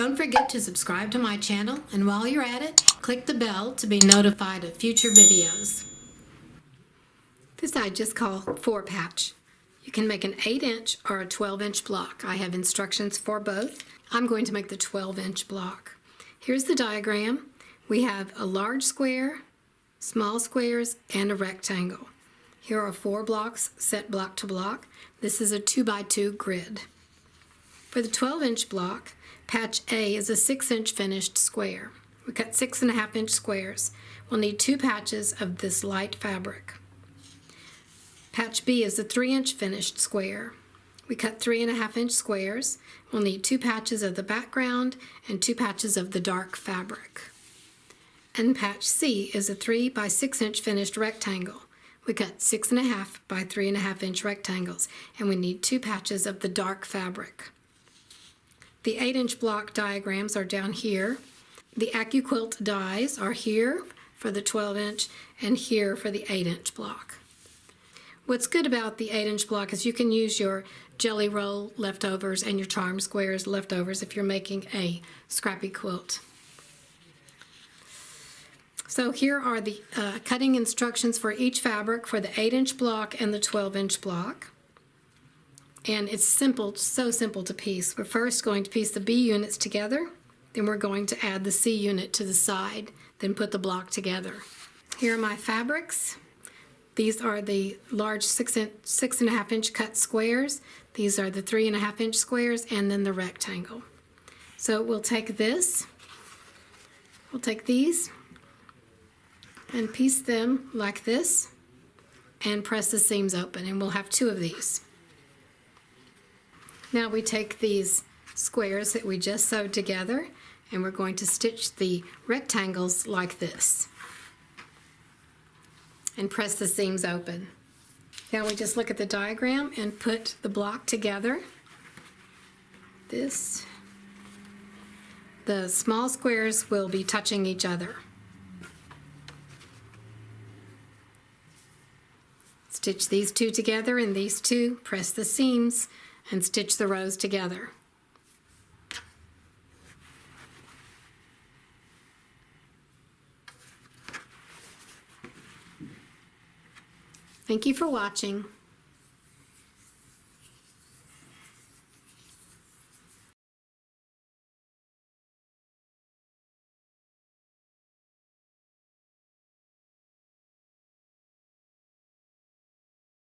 Don't forget to subscribe to my channel, and while you're at it, click the bell to be notified of future videos. This I just call 4-patch. You can make an 8-inch or a 12-inch block. I have instructions for both. I'm going to make the 12-inch block. Here's the diagram. We have a large square, small squares, and a rectangle. Here are 4 blocks set block to block. This is a 2x2 grid. For the 12-inch block, patch A is a 6-inch finished square. We cut 6.5-inch squares. We'll need 2 patches of this light fabric. Patch B is a 3-inch finished square. We cut 3.5-inch squares. We'll need 2 patches of the background and 2 patches of the dark fabric. And patch C is a 3x6-inch finished rectangle. We cut 6.5 by 3.5-inch rectangles, and we need 2 patches of the dark fabric. The 8-inch block diagrams are down here. The Quilt dies are here for the 12-inch and here for the 8-inch block. What's good about the 8-inch block is you can use your jelly roll leftovers and your charm squares leftovers if you're making a scrappy quilt. So here are the cutting instructions for each fabric for the 8-inch block and the 12-inch block. And it's simple, so simple to piece. We're first going to piece the B units together, then we're going to add the C unit to the side, then put the block together. Here are my fabrics. These are the large 6.5-inch cut squares. These are the 3.5-inch squares, and then the rectangle. So we'll take this, we'll take these, and piece them like this, and press the seams open, and we'll have 2 of these. Now we take these squares that we just sewed together, and we're going to stitch the rectangles like this and press the seams open. Now we just look at the diagram and put the block together. The small squares will be touching each other. Stitch these 2 together and these 2, press the seams, and stitch the rows together. Thank you for watching.